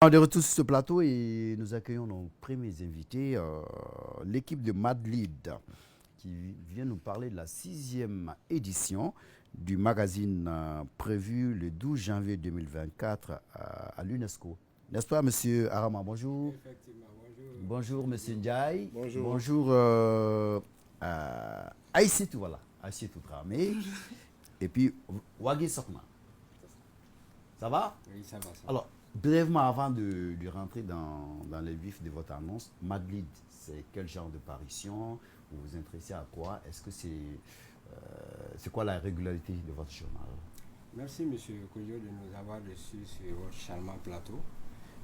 On est de retour sur ce plateau et nous accueillons nos premiers invités, l'équipe de Mad Lead, qui vient nous parler de la 6e édition du magazine prévu le 12 janvier 2024 à l'UNESCO. N'est-ce pas, monsieur Arama? Bonjour. Effectivement, bonjour. Bonjour, monsieur Ndiaye. Bonjour. Bonjour, Aïssetou, voilà. Aïssetou Dramé. Et puis, Wagi Sokna. Ça va? Oui, ça va. Alors, brièvement, avant de rentrer dans les vifs de votre annonce, Mad Lead, c'est quel genre de parution? Vous vous intéressez à quoi? Est-ce que c'est quoi la régularité de votre journal? Merci, monsieur Koyo, de nous avoir reçus sur votre charmant plateau.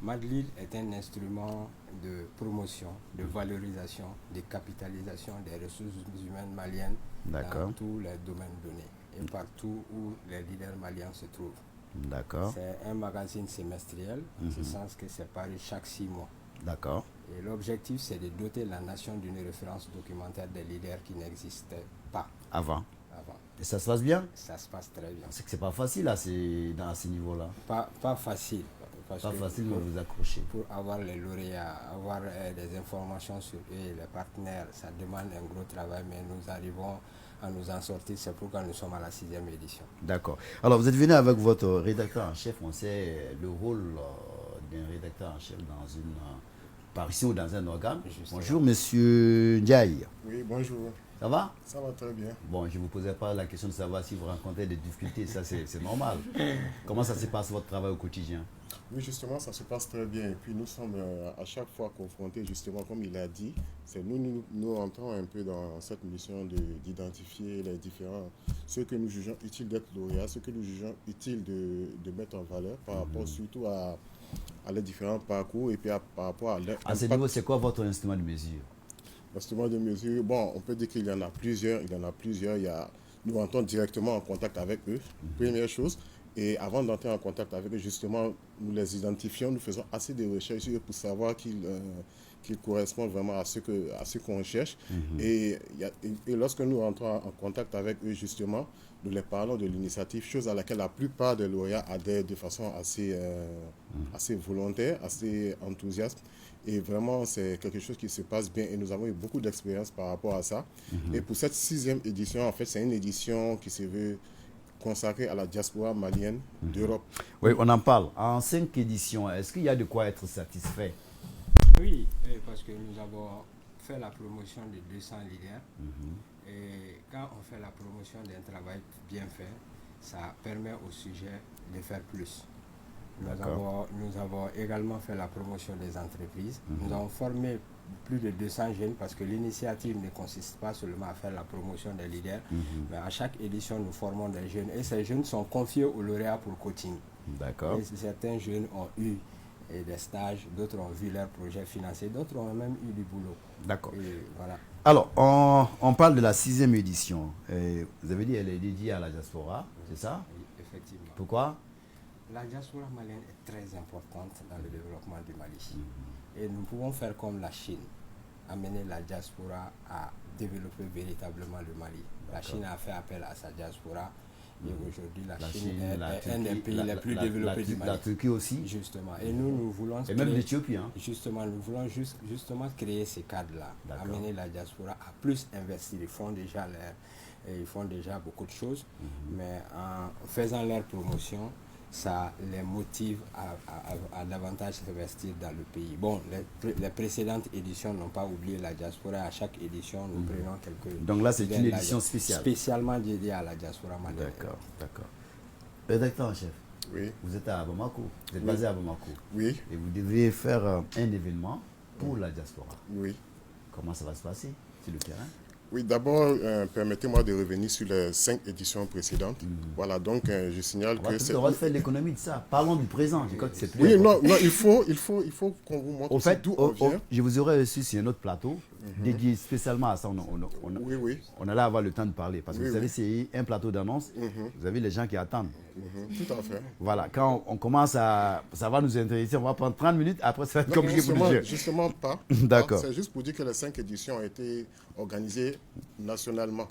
Mad Lead est un instrument de promotion, de valorisation, de capitalisation des ressources humaines maliennes dans tous les domaines donnés et partout où les leaders maliens se trouvent. D'accord. C'est un magazine semestriel, en ce sens que c'est paru chaque 6 mois. D'accord. Et l'objectif, c'est de doter la nation d'une référence documentaire des leaders qui n'existaient pas Avant. avant. Et ça se passe bien? Ça se passe très bien. C'est que c'est pas facile à ces niveaux-là. Pas facile. Pas facile de vous accrocher. Pour avoir les lauréats, avoir des informations sur eux, les partenaires, ça demande un gros travail, mais nous arrivons à nous en sortir. C'est pourquoi nous sommes à la 6e édition. D'accord. Alors, vous êtes venu avec votre rédacteur en chef. On sait le rôle d'un rédacteur en chef dans une parution ou dans un organe. Justement. Bonjour, monsieur Ndiaye. Oui, bonjour. Ça va? Ça va très bien. Bon, je ne vous posais pas la question de savoir si vous rencontrez des difficultés. Ça, c'est normal. Comment ça se passe votre travail au quotidien? Oui, justement, ça se passe très bien. Et puis, nous sommes à chaque fois confrontés, justement, comme il a dit, c'est nous entrons un peu dans cette mission d'identifier les différents, ce que nous jugeons utile d'être lauréat, ce que nous jugeons utile de mettre en valeur par rapport surtout à les différents parcours et puis par rapport à leur À ce niveau, c'est quoi votre instrument de mesure? L'instrument de mesure, bon, on peut dire qu'il y en a plusieurs. Nous entrons directement en contact avec eux, première chose. Et avant d'entrer en contact avec eux, justement, nous les identifions, nous faisons assez de recherches sur eux pour savoir qu'ils correspondent vraiment à ce qu'on cherche. Et lorsque nous rentrons en contact avec eux, justement, nous les parlons de l'initiative, chose à laquelle la plupart des lauréats adhèrent de façon assez volontaire, assez enthousiaste. Et vraiment, c'est quelque chose qui se passe bien et nous avons eu beaucoup d'expérience par rapport à ça. Et pour cette 6e édition, en fait, c'est une édition qui se veut consacrée à la diaspora malienne d'Europe. Oui, on en parle. En 5 éditions, est-ce qu'il y a de quoi être satisfait? Oui, parce que nous avons fait la promotion de 200 leaders. Et quand on fait la promotion d'un travail bien fait, ça permet au sujet de faire plus. Nous avons également fait la promotion des entreprises. Nous avons formé plus de 200 jeunes parce que l'initiative ne consiste pas seulement à faire la promotion des leaders, mais à chaque édition, nous formons des jeunes et ces jeunes sont confiés aux lauréats pour coaching. D'accord. Et certains jeunes ont eu des stages, d'autres ont vu leurs projets financés, d'autres ont même eu du boulot. D'accord. Voilà. Alors, on parle de la 6e édition. Vous avez dit qu'elle est dédiée à la diaspora, c'est ça? Oui, effectivement. Pourquoi? La diaspora malienne est très importante dans le développement du Mali. Et nous pouvons faire comme la Chine, amener la diaspora à développer véritablement le Mali. La Chine a fait appel à sa diaspora. Et aujourd'hui, la Chine est un des pays les plus développés du Mali. La Turquie aussi. Justement. Et nous voulons... Et même l'Éthiopie. Hein. Justement, nous voulons justement créer ces cadres-là. Amener la diaspora à plus investir. Ils font déjà beaucoup de choses. Mais en faisant leur promotion, ça les motive à davantage s'investir dans le pays. Bon, les précédentes éditions n'ont pas oublié la diaspora. À chaque édition, nous prenons quelques... Donc là, c'est une édition spéciale. Spécialement dédiée à la diaspora malienne. D'accord. Rédacteur en chef, oui. Vous êtes à Bamako, vous êtes basé à Bamako. Oui. Et vous devriez faire un événement pour la diaspora. Oui. Comment ça va se passer sur le terrain? Oui, d'abord, permettez-moi de revenir sur les 5 éditions précédentes. Voilà, donc je signale que... On va faire l'économie de ça. Parlons du présent. Je crois que c'est plus oui, non, il faut qu'on vous montre au fait, d'où on vient. Je vous aurais reçu sur un autre plateau, dédié spécialement à ça. On allait avoir le temps de parler. Parce que vous savez, c'est un plateau d'annonce. Vous avez les gens qui attendent. Tout à fait. Voilà, quand on commence à... Ça va nous intéresser, on va prendre 30 minutes, après ça va être compliqué pour nous. Justement pas. D'accord. C'est juste pour dire que les 5 éditions ont été organisées nationalement.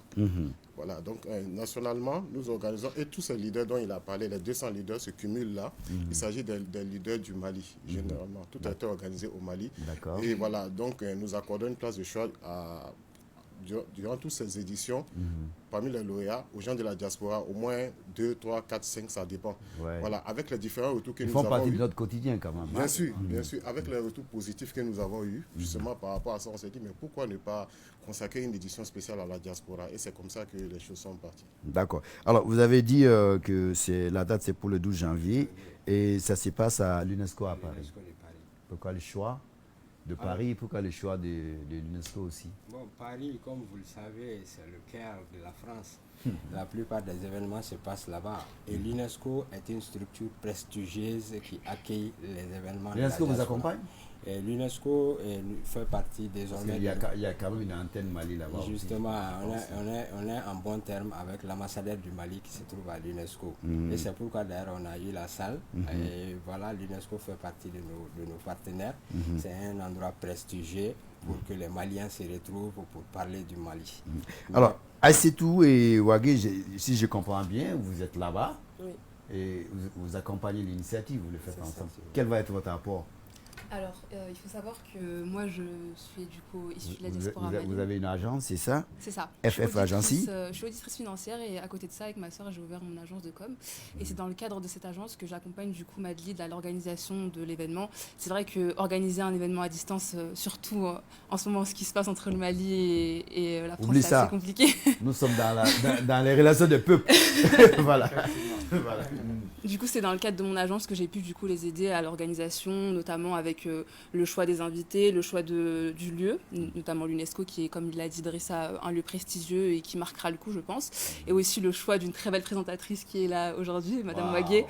Voilà, donc nationalement, nous organisons, et tous ces leaders dont il a parlé, les 200 leaders se cumulent là. Il s'agit des leaders du Mali, généralement. Tout a été organisé au Mali. D'accord. Et voilà, donc nous accordons une place de choix durant toutes ces éditions, parmi les lauréats, aux gens de la diaspora, au moins 2, 3, 4, 5, ça dépend. Ouais. Voilà, avec les différents retours que Ils nous font avons partie eus. de notre quotidien quand même. Bien sûr, avec les retours positifs que nous avons eus, justement par rapport à ça, on s'est dit, mais pourquoi ne pas consacrer une édition spéciale à la diaspora? Et c'est comme ça que les choses sont parties. D'accord. Alors, vous avez dit que la date, c'est pour le 12 janvier et ça se passe à l'UNESCO à Paris. l'UNESCO de Paris. Pourquoi le choix de Paris? Pourquoi le choix de l'UNESCO aussi? Bon, Paris, comme vous le savez, c'est le cœur de la France. La plupart des événements se passent là-bas. Et l'UNESCO est une structure prestigieuse qui accueille les événements. L'UNESCO vous accompagne? Et l'UNESCO fait partie désormais. Il y a quand même une antenne Mali là-bas. Justement, on est en bon terme avec l'ambassadeur du Mali qui se trouve à l'UNESCO. Et c'est pourquoi d'ailleurs on a eu la salle. Et voilà, l'UNESCO fait partie de nos partenaires. C'est un endroit prestigieux pour que les Maliens se retrouvent pour parler du Mali. Alors, Aïssetou et Ouagé, si je comprends bien, vous êtes là-bas et vous accompagnez l'initiative, vous le faites ensemble. Quel va être votre apport? Alors, il faut savoir que moi, je suis du coup issue de la diaspora malienne. Vous avez une agence, c'est ça? C'est ça. FF Agency. Je suis auditrice financière et à côté de ça, avec ma soeur, j'ai ouvert mon agence de com. Et c'est dans le cadre de cette agence que j'accompagne du coup Madlid à l'organisation de l'événement. C'est vrai qu'organiser un événement à distance, surtout en ce moment, ce qui se passe entre le Mali et la France, c'est assez compliqué. Nous sommes dans les relations de peuple. Voilà. Voilà. Du coup, c'est dans le cadre de mon agence que j'ai pu du coup les aider à l'organisation, notamment avec le choix des invités, le choix du lieu, notamment l'UNESCO qui est, comme il l'a dit Drissa, un lieu prestigieux et qui marquera le coup, je pense. Et aussi le choix d'une très belle présentatrice qui est là aujourd'hui, Madame Ouagé.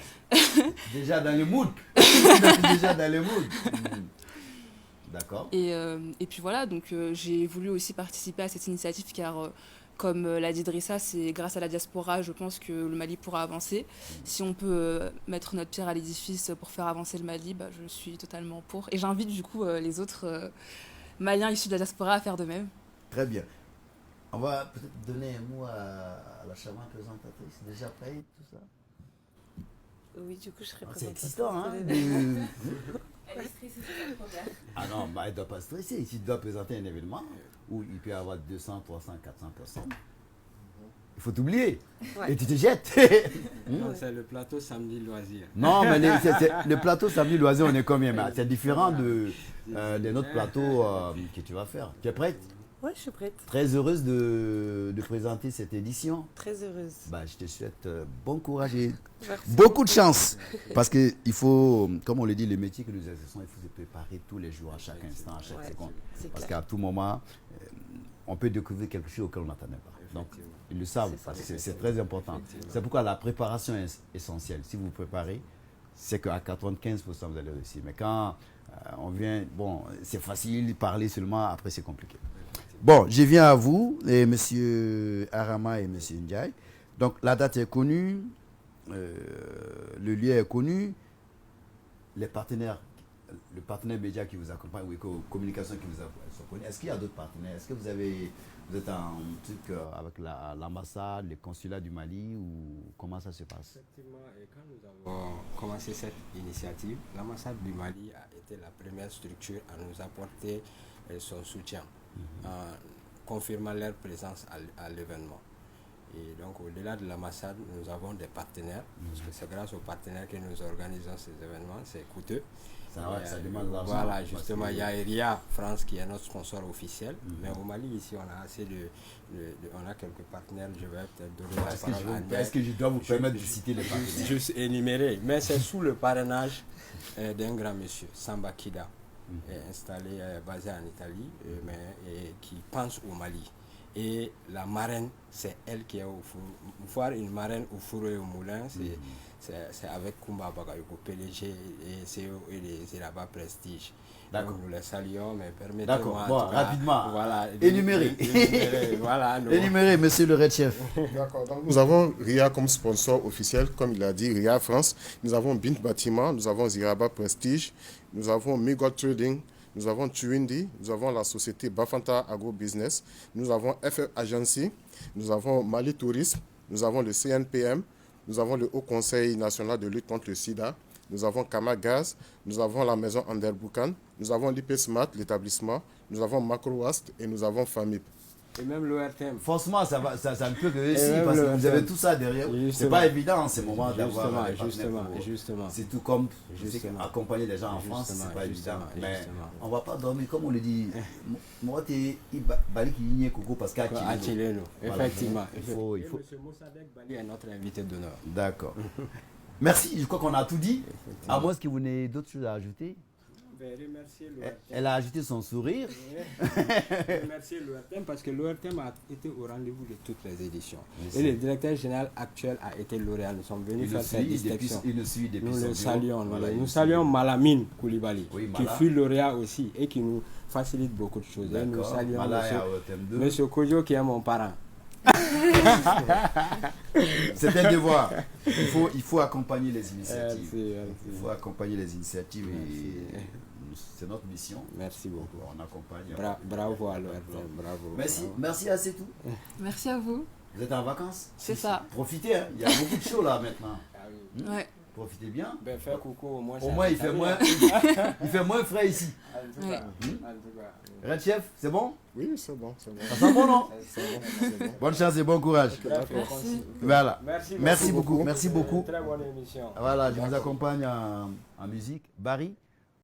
Déjà dans le mood. Déjà dans le mood. D'accord. Et puis voilà, donc j'ai voulu aussi participer à cette initiative car... Comme l'a dit Drissa, c'est grâce à la diaspora, je pense que le Mali pourra avancer. Si on peut mettre notre pierre à l'édifice pour faire avancer le Mali, je suis totalement pour. Et j'invite du coup les autres Maliens issus de la diaspora à faire de même. Très bien. On va peut-être donner un mot à la charmante présentatrice. Déjà prête, tout ça? Oui, du coup, je serai C'est excitant, hein? Elle est stressée, c'est la première. Ah non, elle ne doit pas stresser. Si tu dois présenter un événement où il peut y avoir 200, 300, 400 personnes, il faut t'oublier. Et tu te jettes. Non, c'est le plateau samedi loisir. Non, mais le plateau samedi loisir, on est combien? C'est différent de notre plateau que tu vas faire. Tu es prête? Oui, je suis prête. Très heureuse de présenter cette édition. Très heureuse. Je te souhaite bon courage et Merci. beaucoup de chance. Parce qu'il faut, comme on le dit, le métier que nous exerçons, il faut se préparer tous les jours, à chaque instant, à chaque seconde. Parce qu'à tout moment, on peut découvrir quelque chose auquel on n'attendait pas. Donc, ils le savent, parce que c'est très important. C'est pourquoi la préparation est essentielle. Si vous vous préparez, c'est qu'à 95%, vous allez réussir. Mais quand on vient, c'est facile, parler seulement, après c'est compliqué. Bon, je viens à vous, et M. Arama et M. Ndiaye. Donc, la date est connue, le lieu est connu, le partenaire média qui vous accompagne, ou communication qui vous accompagne. Est-ce qu'il y a d'autres partenaires? Est-ce que vous êtes en truc avec l'ambassade, le consulat du Mali, ou comment ça se passe? Effectivement, et quand nous avons commencé cette initiative, l'ambassade du Mali a été la première structure à nous apporter son soutien, en confirmant leur présence à l'événement. Et donc, au-delà de l'ambassade, nous avons des partenaires, parce que c'est grâce aux partenaires que nous organisons ces événements, c'est coûteux. Ça demande de l'argent. Voilà, justement, il y a ERIA France qui est notre sponsor officiel, mais au Mali, ici, on a assez on a quelques partenaires, je vais peut-être donner la parole à Ndiaye. Est-ce que je dois vous permettre de citer les partenaires? Juste énumérer, mais c'est sous le parrainage d'un grand monsieur, Samba Kida, installé, basé en Italie, mais qui pense au Mali. Et la marraine, c'est elle qui est au four. Voir une marraine au four et au moulin, c'est avec Kumba Bakayoko, PDG et CEO et les Ziraba Prestige. D'accord. Donc, nous les saluons, mais permettez-moi. D'accord, bon, en tout cas, rapidement. Voilà, Énumérez. Voilà, nous- Énumérez, monsieur le Red Chef. D'accord. Donc, nous avons RIA comme sponsor officiel, comme il a dit, RIA France. Nous avons Bint Bâtiment, nous avons Ziraba Prestige, nous avons Migo Trading, nous avons Tuindi, nous avons la société Bafanta Agro Business, nous avons FF Agency, nous avons Mali Tourisme, nous avons le CNPM, nous avons le Haut Conseil national de lutte contre le sida, nous avons Kama Gaz, nous avons la maison Anderboukan, nous avons l'IP Smart, l'établissement, nous avons Macro-Wast et nous avons FAMIP. Et même l'ORTM. Forcément, ça ne peut que réussir même parce que le vous avez tout ça derrière. C'est Justement. pas évident en ces moments d'avoir des partenaires Justement. C'est tout comme je sais Justement. accompagner les gens en France, Justement, c'est pas évident. justement, Mais justement. on va pas dormir comme on le dit. Moi, t'es Bali qui y est coco parce qu'à À Chileno, Voilà. effectivement. Il faut. Et monsieur Moussadek Bali est notre invité d'honneur. D'accord. Merci, je crois qu'on a tout dit. À moins que vous n'ayez d'autres choses à ajouter. Remercier l'ORTM. Elle a ajouté son sourire. Remercier l'ORTM parce que l'ORTM a été au rendez-vous de toutes les éditions. Merci. Et le directeur général actuel a été lauréat. Nous sommes venus faire cette distinction. Il le suit depuis Nous son le bureau. saluons. Voilà, il Nous le saluons Malamine Koulibaly, Oui, qui Mala. fut lauréat aussi et qui nous facilite beaucoup de choses. Et nous D'accord. saluons Mala est monsieur, à OTM 2. monsieur Kojo qui est mon parent. C'est un devoir. Il faut accompagner les initiatives. Merci. Il faut accompagner les initiatives et c'est notre mission. Merci beaucoup. On accompagne. Bravo à l'ORTM. Bravo. Merci, bravo. merci à c'est tout. Merci à vous. Vous êtes en vacances? C'est ça. Profitez, hein. Il y a beaucoup de shows là maintenant. Ah oui. Ouais. Profitez bien. Ben, faire coucou au moins. Au moins il ça fait va. moins, il fait moins frais ici. En tout cas, en tout cas. Red Chef, c'est bon? Oui, c'est bon, c'est bon. Ça sent bon, non? C'est bon, c'est bon. Bonne chance et bon courage. Merci. Voilà. Merci Merci beaucoup. Merci beaucoup. Très bonne émission. Voilà, je vous accompagne en musique. Barry,